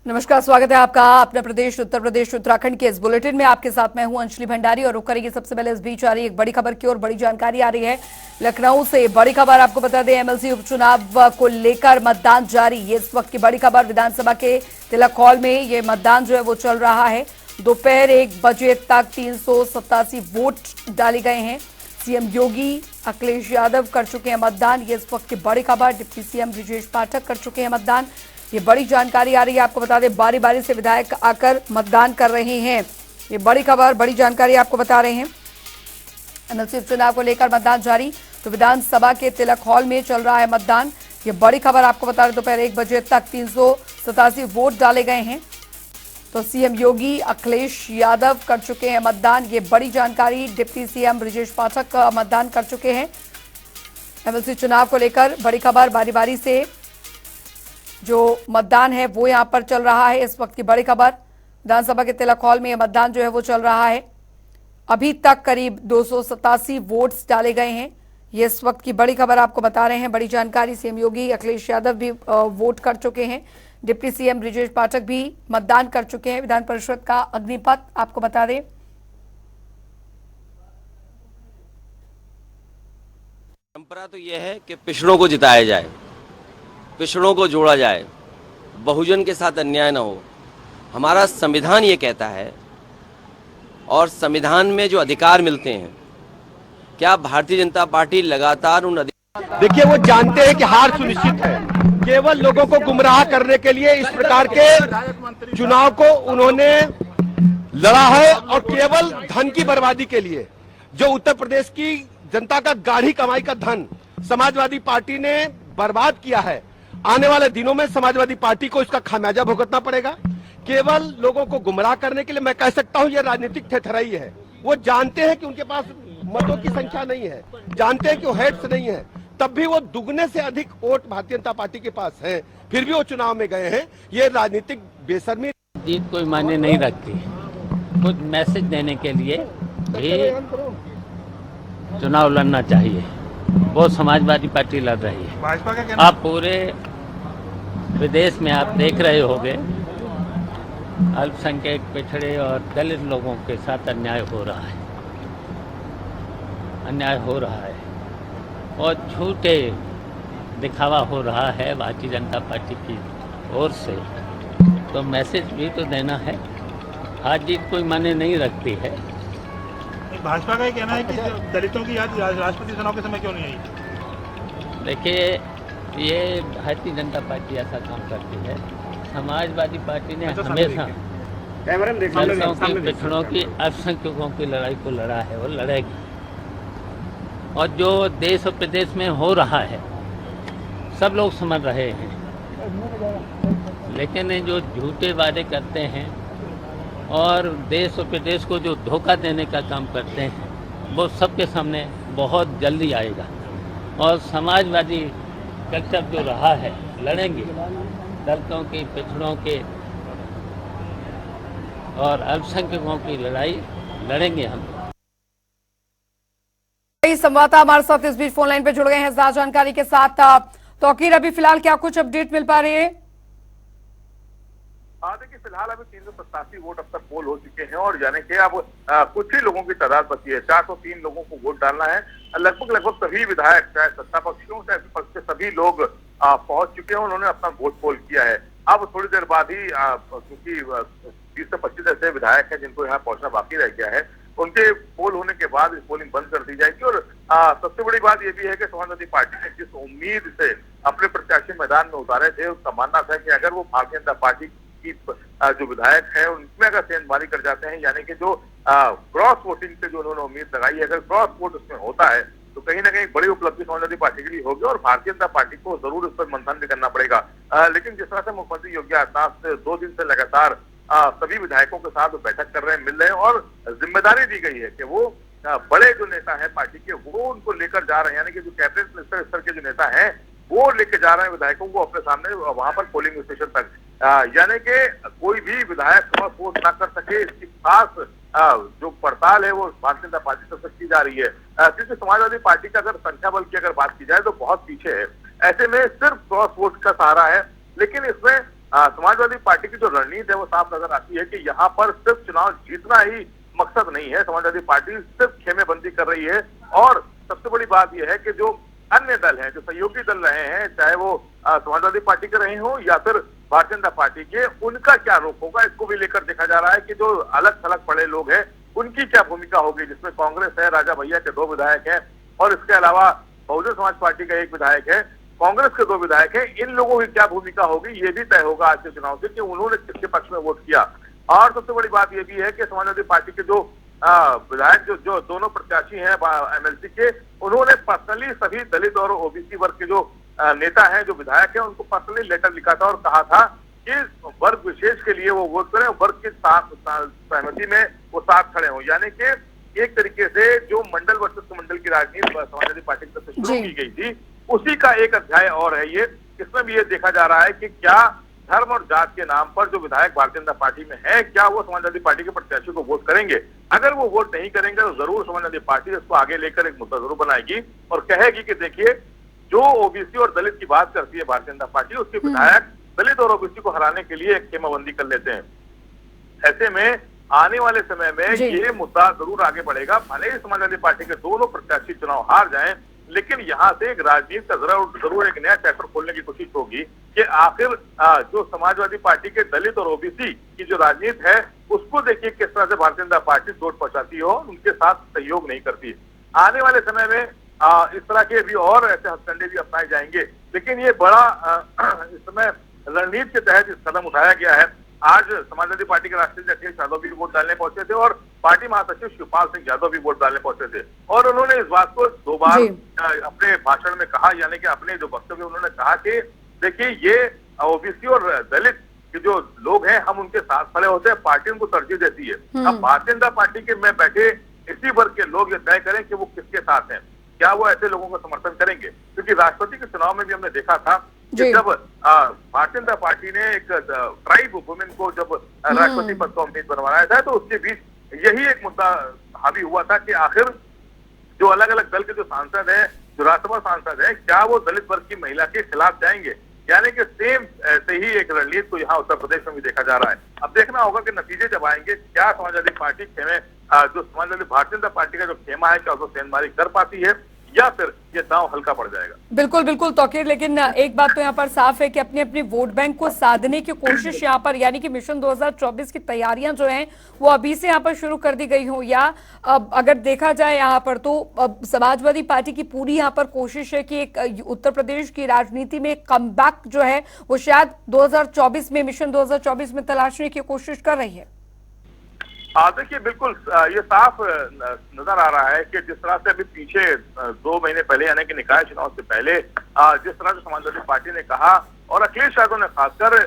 नमस्कार, स्वागत है आपका अपने प्रदेश उत्तर प्रदेश उत्तराखंड के इस बुलेटिन में। आपके साथ मैं हूं अंजलि भंडारी और रुक करेंगे सबसे पहले इस बीच आ रही एक बड़ी खबर की और बड़ी जानकारी आ रही है लखनऊ से। बड़ी खबर आपको बता दें, एमएलसी उपचुनाव को लेकर मतदान जारी। ये इस वक्त की बड़ी खबर। विधानसभा के तिलक हॉल में ये मतदान जो है वो चल रहा है। दोपहर 1 बजे तक 387 वोट डाले गए हैं। सीएम योगी अखिलेश यादव कर चुके हैं मतदान। ये इस वक्त की बड़ी खबर। डिप्टी सीएम ब्रिजेश पाठक कर चुके हैं मतदान। ये बड़ी जानकारी आ रही है। आपको बता दें, बारी बारी से विधायक आकर मतदान कर रहे हैं। ये बड़ी खबर, बड़ी जानकारी आपको बता रहे हैं। एमएलसी उपचुनाव को लेकर मतदान जारी। तो विधानसभा के तिलक हॉल में चल रहा है मतदान। ये बड़ी खबर आपको बता दें, दोपहर 1 बजे तक 387 वोट डाले गए हैं। तो सीएम योगी अखिलेश यादव कर चुके हैं मतदान। ये बड़ी जानकारी। डिप्टी सीएम ब्रिजेश पाठक मतदान कर चुके हैं। एमएलसी चुनाव को लेकर बड़ी खबर। बारी बारी से जो मतदान है वो यहां पर चल रहा है। इस वक्त की बड़ी खबर, विधानसभा के तिलक हॉल में यह मतदान जो है वो चल रहा है। अभी तक करीब 287 वोट्स डाले गए हैं। ये इस वक्त की बड़ी खबर आपको बता रहे हैं। बड़ी जानकारी। सीएम योगी अखिलेश यादव भी वोट कर चुके हैं। डिप्टी सीएम ब्रिजेश पाठक भी मतदान कर चुके हैं। विधान परिषद का अग्निपथ आपको बता दें। परंपरा तो यह है कि पिछड़ों को जिताया जाए, पिछड़ों को जोड़ा जाए, बहुजन के साथ अन्याय न हो। हमारा संविधान ये कहता है और संविधान में जो अधिकार मिलते हैं, क्या भारतीय जनता पार्टी लगातार उन देखिए, वो जानते हैं कि हार सुनिश्चित है। केवल लोगों को गुमराह करने के लिए इस प्रकार के चुनाव को उन्होंने लड़ा है और केवल धन की बर्बादी के लिए, जो उत्तर प्रदेश की जनता का गाढ़ी कमाई का धन समाजवादी पार्टी ने बर्बाद किया है, आने वाले दिनों में समाजवादी पार्टी को इसका खामियाजा भुगतना पड़ेगा। केवल लोगों को गुमराह करने के लिए मैं कह सकता हूं, यह राजनीतिक थेथराई है। वो जानते हैं कि उनके पास मतों की संख्या नहीं है, जानते हैं कि वो हेड्स नहीं है, तब भी वो दुगने से अधिक वोट भारतीय जनता पार्टी के पास हैं, फिर भी वो चुनाव में गए हैं। ये राजनीतिक बेशर्मी। जीत कोई मायने नहीं रखती। कुछ मैसेज देने के लिए भी चुनाव लड़ना चाहिए। वो समाजवादी पार्टी लड़ रही है। भाजपा का कहना, आप पूरे विदेश में आप देख रहे होंगे, अल्पसंख्यक, पिछड़े और दलित लोगों के साथ अन्याय हो रहा है, अन्याय हो रहा है और झूठे दिखावा हो रहा है भारतीय जनता पार्टी की ओर से। तो मैसेज भी तो देना है। हार जीत कोई मायने नहीं रखती है। भाजपा का ये कहना है कि दलितों की याद राष्ट्रपति चुनाव के समय क्यों नहीं आई? देखिए, ये भारतीय जनता पार्टी ऐसा काम करती है। समाजवादी पार्टी ने हमेशा दलितों की, पिछड़ों की, अल्पसंख्यकों की लड़ाई को लड़ा है और लड़ेगी। और जो देश और प्रदेश में हो रहा है सब लोग समझ रहे हैं, लेकिन ये जो झूठे वादे करते हैं और देश और प्रदेश को जो धोखा देने का काम करते हैं, वो सबके सामने बहुत जल्दी आएगा। और समाजवादी कल्चर जो रहा है, लड़ेंगे। दलितों की, पिछड़ों के और अल्पसंख्यकों की लड़ाई लड़ेंगे हम। संवाददाता हमारे साथ इस बीच फोन लाइन पे जुड़ गए हैं ज्यादा जानकारी के साथ। तौकीर, अभी फिलहाल क्या कुछ अपडेट मिल पा रही है? देखिए, फिलहाल अभी 387 वोट अब तक पोल हो चुके हैं और यानी कि अब कुछ ही लोगों की तादाद बची है। 403 लोगों को वोट डालना है। लगभग सभी विधायक, चाहे सत्ता पक्ष हो चाहे विपक्ष के, सभी लोग पहुंच चुके हैं। उन्होंने अपना वोट पोल किया है। अब थोड़ी देर बाद ही, क्योंकि 20 से 25 ऐसे विधायक हैं जिनको यहाँ पहुंचना बाकी रह गया है, उनके पोल होने के बाद पोलिंग बंद कर दी जाएगी। और सबसे बड़ी बात यह भी है कि समाजवादी पार्टी ने जिस उम्मीद से अपने प्रत्याशी मैदान में उतारे थे, उसका मानना था कि अगर वो भारतीय जनता पार्टी की जो विधायक है उनमें अगर सेंधमारी कर जाते हैं, यानी कि जो क्रॉस वोटिंग से जो उन्होंने उम्मीद लगाई है, अगर क्रॉस वोट उसमें होता है तो कहीं ना कहीं बड़ी उपलब्धि समाजवादी पार्टी के लिए होगी और भारतीय जनता पार्टी को जरूर उस पर मंथन भी करना पड़ेगा। लेकिन जिस तरह से मुख्यमंत्री योगी आदित्यनाथ से 2 दिन से लगातार सभी विधायकों के साथ बैठक कर रहे हैं, मिल रहे हैं और जिम्मेदारी दी गई है कि वो बड़े जो नेता है पार्टी के, वो उनको लेकर जा रहे हैं, यानी कि जो कैबिनेट मिनिस्टर स्तर के जो नेता हैं वो लेके जा रहे हैं विधायकों को अपने सामने वहां पर पोलिंग स्टेशन तक। यानी कि कोई भी विधायक क्रॉस वोट ना कर सके, इसकी खास जो पड़ताल है वो भारतीय जनता पार्टी तरफ से की जा रही है। क्योंकि समाजवादी पार्टी का अगर संख्या बल की अगर बात की जाए तो बहुत पीछे है। ऐसे में सिर्फ क्रॉस वोट का सहारा है, लेकिन इसमें समाजवादी पार्टी की जो रणनीति है वो साफ नजर आती है कि यहाँ पर सिर्फ चुनाव जीतना ही मकसद नहीं है। समाजवादी पार्टी सिर्फ खेमेबंदी कर रही है और सबसे बड़ी बात यह है कि जो अन्य दल हैं, जो सहयोगी दल रहे हैं, चाहे वो समाजवादी पार्टी के रहे हों या फिर भारतीय जनता पार्टी के, उनका क्या रुख होगा इसको भी लेकर देखा जा रहा है कि जो अलग थलग पड़े लोग हैं उनकी क्या भूमिका होगी, जिसमें कांग्रेस है, राजा भैया के 2 विधायक हैं और इसके अलावा बहुजन समाज पार्टी का 1 विधायक है, कांग्रेस के 2 विधायक हैं। इन लोगों की क्या भूमिका होगी ये भी तय होगा आज के चुनाव से कि उन्होंने किसके पक्ष में वोट किया। और सबसे बड़ी बात यह भी है कि समाजवादी पार्टी के जो विधायक जो दोनों प्रत्याशी हैं एमएलसी के, उन्होंने पर्सनली सभी दलित और ओबीसी वर्ग के जो नेता हैं, जो विधायक हैं, उनको पर्सनली लेटर लिखा था और कहा था कि वर्ग विशेष के लिए वो वोट करें, वर्ग के साथ सहमति में वो साथ खड़े हों। यानी कि एक तरीके से जो मंडल वर्सेस मंडल की राजनीति समाजवादी पार्टी की तरफ से शुरू की गई थी, उसी का एक अध्याय और है ये। इसमें भी ये देखा जा रहा है कि क्या धर्म और जात के नाम पर जो विधायक भारतीय जनता पार्टी में है, क्या वो समाजवादी पार्टी के प्रत्याशी को वोट करेंगे। अगर वो वोट नहीं करेंगे तो जरूर समाजवादी पार्टी इसको आगे लेकर एक मुद्दा जरूर बनाएगी और कहेगी कि देखिए, जो ओबीसी और दलित की बात करती है भारतीय जनता पार्टी, उसके विधायक दलित और ओबीसी को हराने के लिए एक खेमाबंदी कर लेते हैं। ऐसे में आने वाले समय में ये मुद्दा जरूर आगे बढ़ेगा। भले ही समाजवादी पार्टी के दोनों प्रत्याशी चुनाव हार जाएं, लेकिन यहाँ से एक राजनीति का जरूर एक नया चैप्टर खोलने की कोशिश होगी कि आखिर जो समाजवादी पार्टी के दलित और ओबीसी की जो राजनीति है उसको देखिए किस तरह से भारतीय जनता पार्टी चोट पहुंचाती हो, उनके साथ सहयोग नहीं करती। आने वाले समय में इस तरह के भी और ऐसे हथकंडे भी अपनाए जाएंगे, लेकिन ये बड़ा इस समय रणनीति के तहत इस कदम उठाया गया है। आज समाजवादी पार्टी के राष्ट्रीय अध्यक्ष यादव भी वोट डालने पहुंचे थे और पार्टी महासचिव शिवपाल सिंह यादव भी वोट डालने पहुंचे थे और उन्होंने इस बात को 2 बार अपने भाषण में कहा, यानी कि अपने जो वक्तव्य उन्होंने कहा कि देखिए, ये ओबीसी और दलित के जो लोग हैं, हम उनके साथ खड़े होते हैं, पार्टी उनको तरजीह देती है। अब भारतीय जनता पार्टी के में बैठे इसी वर्ग के लोग ये तय करें कि वो किसके साथ हैं, क्या वो ऐसे लोगों का समर्थन करेंगे। क्योंकि राष्ट्रपति के चुनाव में भी हमने देखा था कि जब भारतीय जनता पार्टी ने एक ट्राइब वुमेन को जब राष्ट्रपति पद का उम्मीदवार बनाया था, तो उसके बीच यही एक मुद्दा हावी हुआ था कि आखिर जो अलग अलग दल के जो सांसद हैं, जो राज्यसभा सांसद हैं, क्या वो दलित वर्ग की महिला के खिलाफ जाएंगे। यानी कि सेम ऐसे ही एक रणनीति को यहाँ उत्तर प्रदेश में भी देखा जा रहा है। अब देखना होगा कि नतीजे जब आएंगे, क्या समाजवादी पार्टी खेमे जो समाजवादी भारतीय जनता पार्टी का जो खेमा है, क्या उसको सेंधमारी कर पाती है या फिर ये दांव हल्का पड़ जाएगा। बिल्कुल बिल्कुल तौकीर, लेकिन एक बात तो यहाँ पर साफ है कि अपनी अपनी वोट बैंक को साधने की कोशिश यहाँ पर, यानी कि मिशन 2024 की तैयारियां जो हैं वो अभी से यहाँ पर शुरू कर दी गई हो, या अगर देखा जाए यहाँ पर तो समाजवादी पार्टी की पूरी यहाँ पर कोशिश है कि एक उत्तर प्रदेश की राजनीति में कमबैक जो है वो शायद 2024 में, मिशन 2024 में तलाशने की कोशिश कर रही है। देखिए, बिल्कुल ये साफ नजर आ रहा है कि जिस तरह से अभी पीछे 2 महीने पहले, यानी कि निकाय चुनाव से पहले, जिस तरह से समाजवादी पार्टी ने कहा और अखिलेश यादव ने खासकर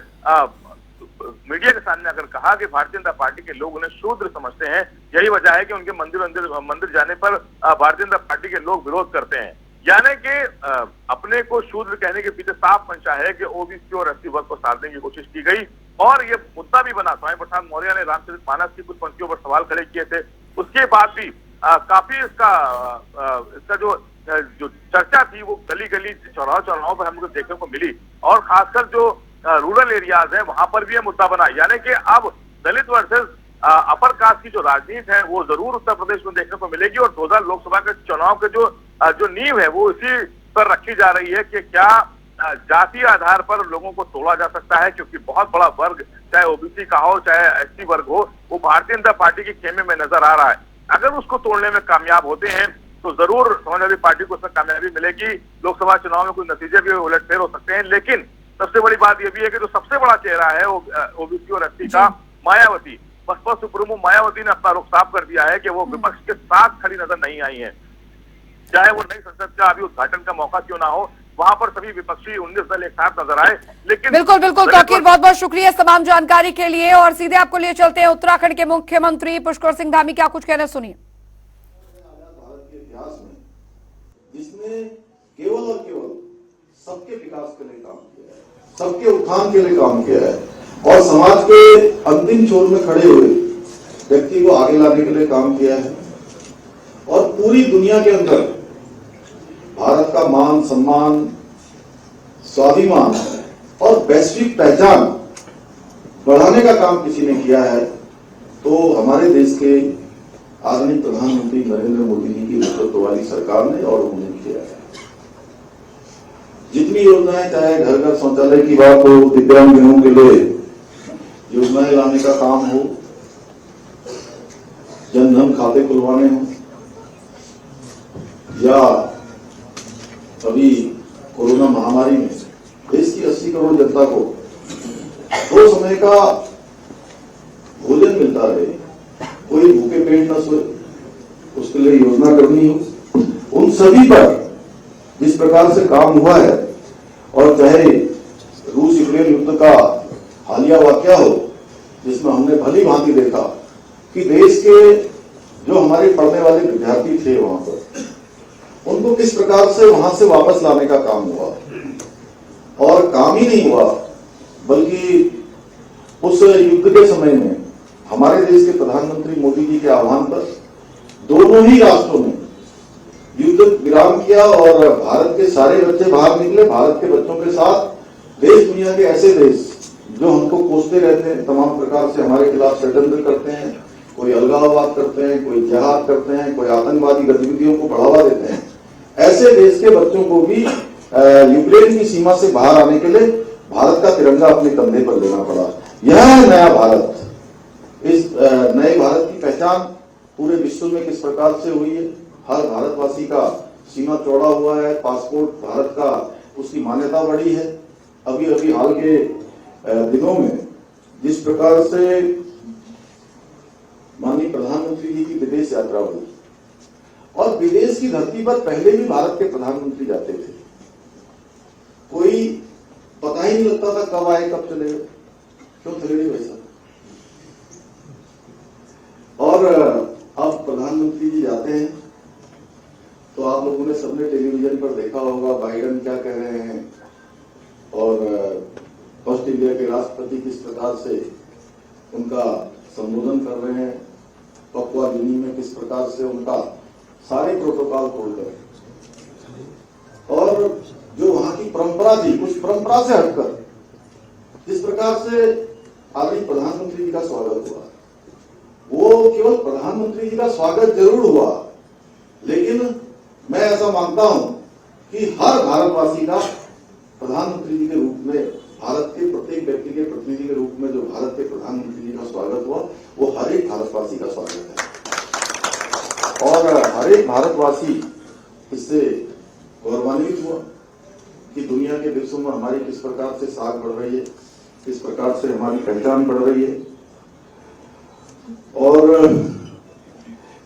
मीडिया के सामने अगर कहा कि भारतीय जनता पार्टी के लोग उन्हें शूद्र समझते हैं, यही वजह है कि उनके मंदिर जाने पर भारतीय जनता पार्टी के लोग विरोध करते हैं। यानी कि अपने को शूद्र कहने के पीछे साफ मंशा है कि ओबीसी और एसटी वर्ग को साधने की कोशिश की गई और ये मुद्दा भी बना। स्वामी प्रसाद मौर्य ने रामचरितमानस की कुछ पंक्तियों पर सवाल खड़े किए थे, उसके बाद भी काफी इसका जो चर्चा थी वो गली गली चौराहों पर हमको देखने को मिली और खासकर जो रूरल एरियाज है वहां पर भी ये मुद्दा बना। यानी कि अब दलित वर्सेस अपर कास्ट की जो राजनीति है वो जरूर उत्तर प्रदेश में देखने को मिलेगी और 2000 लोकसभा के चुनाव के जो नींव है वो इसी पर रखी जा रही है कि क्या जातीय आधार पर लोगों को तोड़ा जा सकता है, क्योंकि बहुत बड़ा वर्ग, चाहे ओबीसी का हो चाहे एसटी वर्ग हो, वो भारतीय जनता पार्टी के खेमे में नजर आ रहा है। अगर उसको तोड़ने में कामयाब होते हैं तो जरूर समाजवादी पार्टी को उसमें कामयाबी मिलेगी। लोकसभा चुनाव में कुछ नतीजे भी उलटफेर हो सकते हैं, लेकिन सबसे बड़ी बात यह भी है कि जो सबसे बड़ा चेहरा है ओबीसी और एसटी का, मायावती, बसपा सुप्रीमो मायावती ने अपना रुख साफ कर दिया है कि वो विपक्ष के साथ खड़ी नजर नहीं आई है। चाहे वो नई संसद का अभी उद्घाटन का मौका क्यों ना हो, वहां पर सभी विपक्षी 19 दल एक साथ नजर आए। लेकिन बिल्कुल बिल्कुल तौकीर, बहुत बहुत शुक्रिया तमाम जानकारी के लिए और सीधे आपको लिए चलते हैं उत्तराखंड के मुख्यमंत्री पुष्कर सिंह धामी, क्या कुछ कहना सुनिए। भारत के इतिहास में जिसने केवल और केवल सबके विकास के लिए काम किया है, सबके उत्थान के लिए काम किया है और समाज के अंतिम छोर में खड़े हुए व्यक्ति को आगे लाने के लिए काम किया है और पूरी दुनिया के अंदर भारत का मान सम्मान, स्वाभिमान और वैश्विक पहचान बढ़ाने का काम किसी ने किया है तो हमारे देश के आदरणीय प्रधानमंत्री नरेंद्र मोदी जी की नेतृत्व वाली सरकार ने और उन्होंने किया है। जितनी योजनाएं, चाहे घर घर शौचालय की बात हो, दिव्यांगजनों के लिए योजनाएं लाने का काम हो, जनधन खाते खुलवाने हो, या अभी कोरोना महामारी में देश की 80 करोड़ जनता को 2 समय का भोजन मिलता रहे, कोई भूखे पेट न सोए, उसके लिए योजना करनी हो, उन सभी पर जिस प्रकार से काम हुआ है, और चाहे रूस यूक्रेन युद्ध का हालिया वाकया हो जिसमें हमने भली भांति देखा कि देश के जो हमारे पढ़ने वाले विद्यार्थी थे वहां पर, उनको किस प्रकार से वहां से वापस लाने का काम हुआ, और काम ही नहीं हुआ बल्कि उस युद्ध के समय में हमारे देश के प्रधानमंत्री मोदी जी के आह्वान पर दोनों ही राष्ट्रों ने युद्ध विराम किया और भारत के सारे बच्चे बाहर निकले। भारत के बच्चों के साथ देश दुनिया के ऐसे देश जो हमको कोसते रहते हैं, तमाम प्रकार से हमारे खिलाफ षड्यंत्र करते हैं, कोई अलगाववाद करते हैं, कोई जिहाद करते हैं, कोई आतंकवादी गतिविधियों को बढ़ावा देते हैं, ऐसे देश के बच्चों को भी यूक्रेन की सीमा से बाहर आने के लिए भारत का तिरंगा अपने कंधे पर लेना पड़ा। यह है नया भारत। इस नए भारत की पहचान पूरे विश्व में किस प्रकार से हुई है। हर भारतवासी का सीना चौड़ा हुआ है, पासपोर्ट भारत का, उसकी मान्यता बढ़ी है। अभी अभी हाल के दिनों में जिस प्रकार से माननीय प्रधानमंत्री जी की विदेश यात्रा हुई, और विदेश की धरती पर पहले भी भारत के प्रधानमंत्री जाते थे, कोई पता ही नहीं लगता था कब आए कब चले गए, क्यों चले गए वैसा। और अब प्रधानमंत्री जी जाते हैं तो आप लोगों ने सबने टेलीविजन पर देखा होगा बाइडेन क्या कह रहे हैं, और ऑस्ट्रेलिया के राष्ट्रपति किस प्रकार से उनका संबोधन कर रहे हैं, पपुआ गिनी में किस प्रकार से उनका सारे प्रोटोकॉल तोड़कर, और जो वहां की परंपरा थी उस परंपरा से हटकर जिस प्रकार से आदरणीय प्रधानमंत्री जी का स्वागत हुआ, वो केवल प्रधानमंत्री जी का स्वागत जरूर हुआ, लेकिन मैं ऐसा मानता हूं कि हर भारतवासी का प्रधानमंत्री जी के रूप में, भारत के प्रत्येक व्यक्ति के प्रतिनिधि के रूप में जो भारत के प्रधानमंत्री जी का स्वागत हुआ, वो हर एक भारतवासी का स्वागत है। और हर एक भारतवासी इससे गौरवान्वित हुआ कि दुनिया के देशों में हमारी किस प्रकार से साख बढ़ रही है, किस प्रकार से हमारी पहचान बढ़ रही है। और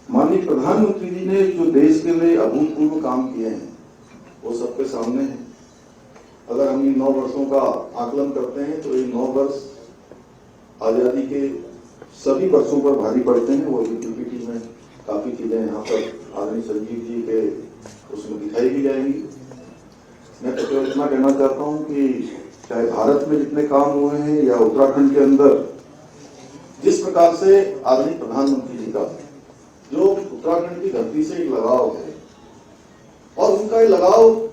माननीय प्रधानमंत्री जी ने जो देश के लिए अभूतपूर्व काम किए हैं वो सबके सामने है। अगर हम इन 9 वर्षों का आकलन करते हैं तो ये 9 वर्ष आजादी के सभी वर्षों पर भारी पड़ते हैं। वो पीपीटी में काफी चीजें यहाँ पर आदरणीय संजीव जी के उसमें दिखाई भी जाएंगी। मैं तो केवल इतना कहना चाहता हूँ कि चाहे भारत में जितने काम हुए हैं या उत्तराखंड के अंदर जिस प्रकार से आदरणीय प्रधानमंत्री जी का जो उत्तराखंड की धरती से एक लगाव है, और उनका ये लगाव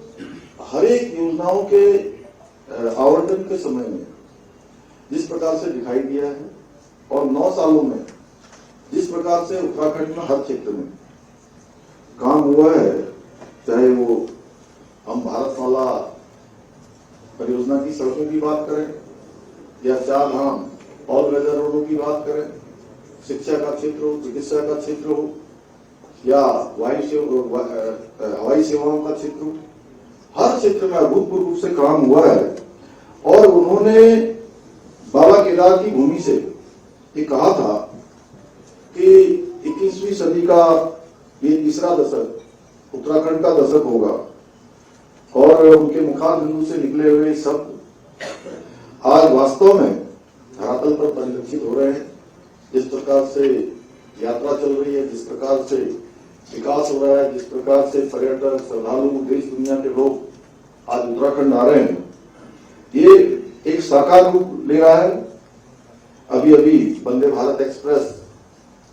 हर एक योजनाओं के आवंटन के समय में जिस प्रकार से दिखाई दिया है, और 9 सालों में जिस प्रकार से उत्तराखंड में हर क्षेत्र में काम हुआ है, चाहे वो हम भारतमाला परियोजना की सड़कों की बात करें या 4 धाम ऑल वेदर रोडों की बात करें, शिक्षा का क्षेत्र हो, चिकित्सा का क्षेत्र हो, या हवाई सेवाओं का क्षेत्र हो, हर क्षेत्र में अभूतपूर्व रूप से काम हुआ है। और उन्होंने बाबा केदार की भूमि से ये कहा था कि 21वीं सदी का ये तीसरा दशक उत्तराखंड का दशक होगा, और उनके मुखारबिंदु से निकले हुए शब्द आज वास्तव में धरातल पर परिलक्षित हो रहे हैं। जिस प्रकार से यात्रा चल रही है, जिस प्रकार से विकास हो रहा है, जिस प्रकार से पर्यटक, श्रद्धालु, देश दुनिया के लोग आज उत्तराखंड आ रहे हैं, ये एक साकार रूप ले रहा है। अभी अभी वंदे भारत एक्सप्रेस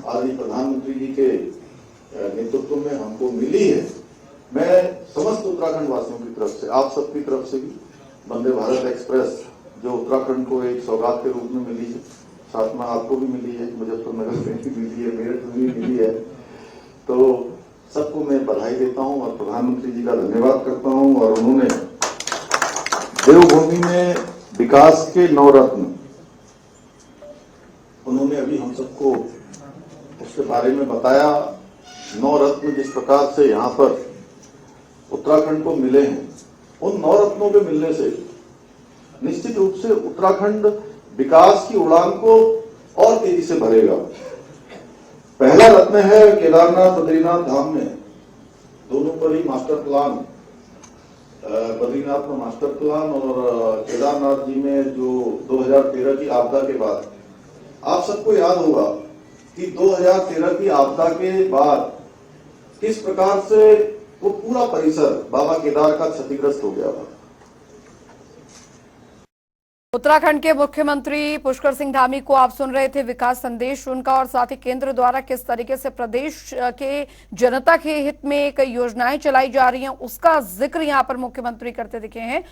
आदरणीय प्रधानमंत्री जी के नेतृत्व में हमको मिली है। मैं समस्त उत्तराखंड वासियों की तरफ से, आप सबकी तरफ से भी वंदे भारत एक्सप्रेस जो उत्तराखंड को एक सौगात के रूप में मिली है, साथ में आपको भी मिली है, मुजफ्फरनगर में भी मिली है, मेरठ में भी मिली है, तो सबको मैं बधाई देता हूं और प्रधानमंत्री जी का धन्यवाद करता हूं। और उन्होंने देवभूमि में विकास के नवरत्न, उन्होंने अभी हम सबको उसके बारे में बताया। नवरत्न जिस प्रकार से यहाँ पर उत्तराखंड को मिले हैं, उन नवरत्नों के मिलने से निश्चित रूप से उत्तराखंड विकास की उड़ान को और तेजी से भरेगा। पहला रत्न है केदारनाथ बद्रीनाथ धाम में, दोनों पर ही मास्टर प्लान, बद्रीनाथ में मास्टर प्लान और केदारनाथ जी में जो 2013 की आपदा के बाद, आप सबको याद होगा कि 2013 की आपदा के बाद किस प्रकार से वो पूरा परिसर बाबा केदार का क्षतिग्रस्त हो गया था। उत्तराखंड के मुख्यमंत्री पुष्कर सिंह धामी को आप सुन रहे थे, विकास संदेश उनका, और साथ ही केंद्र द्वारा किस तरीके से प्रदेश के जनता के हित में कई योजनाएं चलाई जा रही हैं, उसका जिक्र यहां पर मुख्यमंत्री करते दिखे हैं।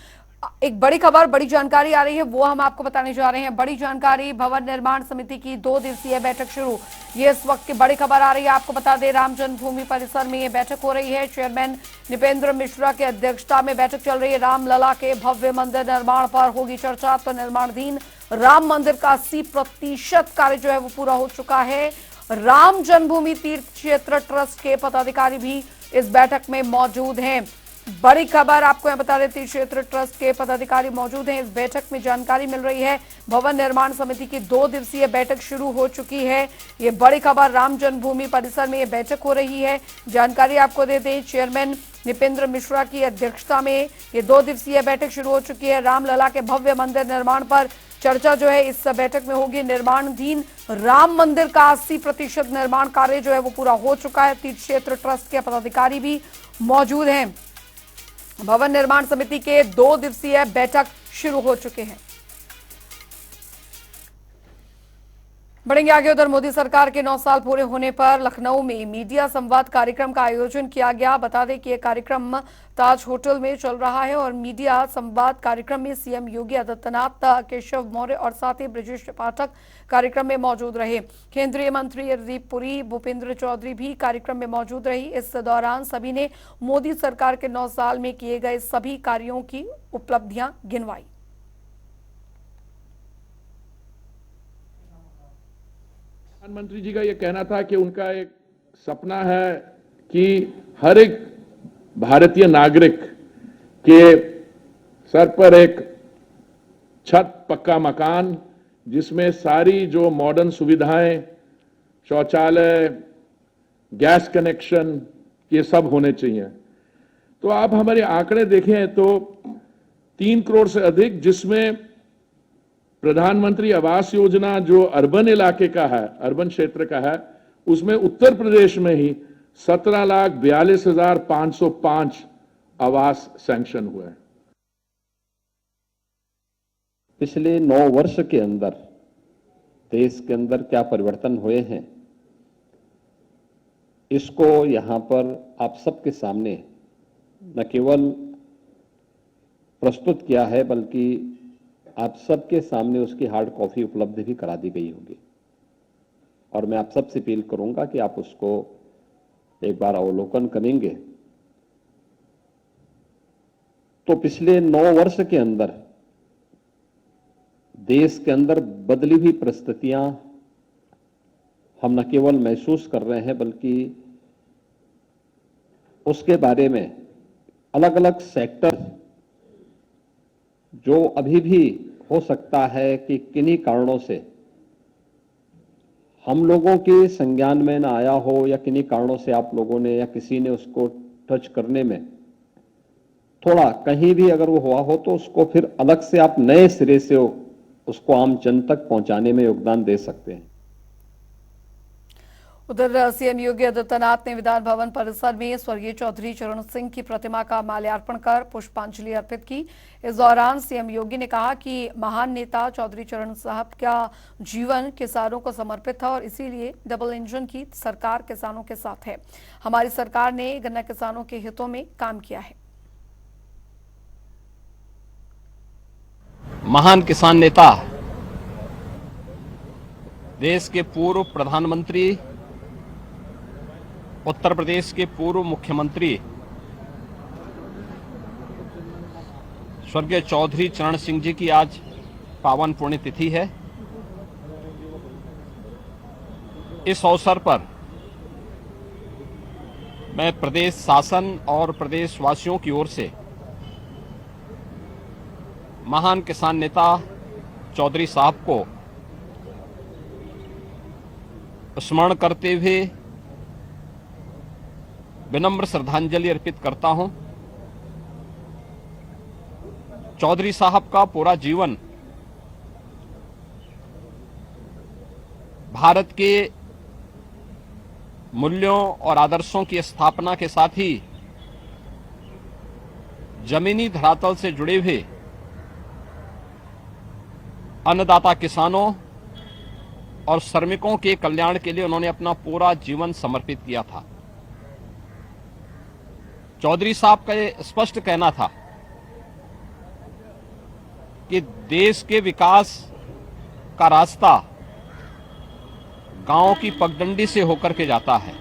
एक बड़ी खबर, बड़ी जानकारी आ रही है, वो हम आपको बताने जा रहे हैं। बड़ी जानकारी, भवन निर्माण समिति की 2 दिवसीय बैठक शुरू। ये इस वक्त की बड़ी खबर आ रही है। आपको बता दें, राम जन्मभूमि परिसर में ये बैठक हो रही है। चेयरमैन नृपेंद्र मिश्रा की अध्यक्षता में बैठक चल रही है। रामलला के भव्य मंदिर निर्माण पर होगी चर्चा। तो निर्माणाधीन राम मंदिर का 80% कार्य जो है वो पूरा हो चुका है। राम जन्मभूमि तीर्थ क्षेत्र ट्रस्ट के पदाधिकारी भी इस बैठक में मौजूद हैं। बड़ी खबर आपको यहाँ बता देती, क्षेत्र ट्रस्ट के पदाधिकारी मौजूद हैं। इस बैठक में जानकारी मिल रही है, भवन निर्माण समिति की 2 दिवसीय बैठक शुरू हो चुकी है। ये बड़ी खबर, राम जन्मभूमि परिसर में ये बैठक हो रही है। जानकारी आपको दे दें, चेयरमैन नृपेंद्र मिश्रा की अध्यक्षता में ये 2 दिवसीय बैठक शुरू हो चुकी है। रामलला के भव्य मंदिर निर्माण पर चर्चा जो है इस बैठक में होगी। निर्माणाधीन राम मंदिर का 80% निर्माण कार्य जो है वो पूरा हो चुका है। तीर्थ क्षेत्र ट्रस्ट के पदाधिकारी भी मौजूद हैं। भवन निर्माण समिति के 2 दिवसीय बैठक शुरू हो चुके हैं। बढ़ेंगे आगे, उधर मोदी सरकार के 9 साल पूरे होने पर लखनऊ में मीडिया संवाद कार्यक्रम का आयोजन किया गया। बता दें कि यह कार्यक्रम ताज होटल में चल रहा है और मीडिया संवाद कार्यक्रम में सीएम योगी आदित्यनाथ, केशव मौर्य और साथ ही ब्रजेश पाठक कार्यक्रम में मौजूद रहे। केंद्रीय मंत्री हरदीप पुरी, भूपेंद्र चौधरी भी कार्यक्रम में मौजूद रही। इस दौरान सभी ने मोदी सरकार के 9 साल में किए गए सभी कार्यों की उपलब्धियां गिनवाई। प्रधानमंत्री जी का ये कहना था कि उनका एक सपना है कि हर एक भारतीय नागरिक के सर पर एक छत, पक्का मकान, जिसमें सारी जो मॉडर्न सुविधाएं, शौचालय, गैस कनेक्शन, ये सब होने चाहिए। तो आप हमारे आंकड़े देखें तो 3 करोड़ से अधिक, जिसमें प्रधानमंत्री आवास योजना जो अर्बन इलाके का है, अर्बन क्षेत्र का है, उसमें उत्तर प्रदेश में ही 17,42,505 आवास सैंक्शन हुए। पिछले 9 वर्ष के अंदर देश के अंदर क्या परिवर्तन हुए हैं, इसको यहां पर आप सबके सामने न केवल प्रस्तुत किया है, बल्कि आप सबके सामने उसकी हार्ड कॉपी उपलब्ध भी करा दी गई होगी। और मैं आप सबसे अपील करूंगा कि आप उसको एक बार अवलोकन करेंगे तो पिछले 9 वर्ष के अंदर देश के अंदर बदली हुई परिस्थितियां हम न केवल महसूस कर रहे हैं, बल्कि उसके बारे में अलग अलग सेक्टर जो अभी भी हो सकता है कि किन्हीं कारणों से हम लोगों के संज्ञान में ना आया हो, या किन्हीं कारणों से आप लोगों ने या किसी ने उसको टच करने में थोड़ा कहीं भी अगर वो हुआ हो, तो उसको फिर अलग से आप नए सिरे से उसको आम जन तक पहुंचाने में योगदान दे सकते हैं। उधर सीएम योगी आदित्यनाथ ने विधान भवन परिसर में स्वर्गीय चौधरी चरण सिंह की प्रतिमा का माल्यार्पण कर पुष्पांजलि अर्पित की। इस दौरान सीएम योगी ने कहा कि महान नेता चौधरी चरण साहब का जीवन किसानों को समर्पित था और इसीलिए डबल इंजन की सरकार किसानों के साथ है। हमारी सरकार ने गन्ना किसानों के हितों में काम किया है। महान किसान नेता, देश के पूर्व प्रधानमंत्री, उत्तर प्रदेश के पूर्व मुख्यमंत्री स्वर्गीय चौधरी चरण सिंह जी की आज पावन पुण्यतिथि है। इस अवसर पर मैं प्रदेश शासन और प्रदेशवासियों की ओर से महान किसान नेता चौधरी साहब को स्मरण करते हुए विनम्र श्रद्धांजलि अर्पित करता हूं। चौधरी साहब का पूरा जीवन भारत के मूल्यों और आदर्शों की स्थापना के साथ ही जमीनी धरातल से जुड़े हुए अन्नदाता किसानों और श्रमिकों के कल्याण के लिए उन्होंने अपना पूरा जीवन समर्पित किया था। चौधरी साहब का ये स्पष्ट कहना था कि देश के विकास का रास्ता गांव की पगडंडी से होकर के जाता है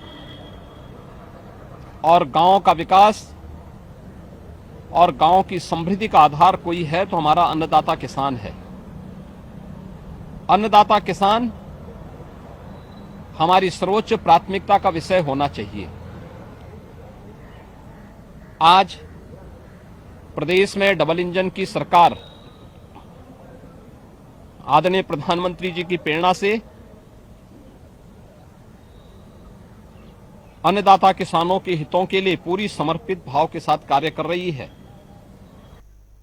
और गांव का विकास और गांव की समृद्धि का आधार कोई है तो हमारा अन्नदाता किसान है। अन्नदाता किसान हमारी सर्वोच्च प्राथमिकता का विषय होना चाहिए। आज प्रदेश में डबल इंजन की सरकार आदरणीय प्रधानमंत्री जी की प्रेरणा से अन्नदाता किसानों के हितों के लिए पूरी समर्पित भाव के साथ कार्य कर रही है।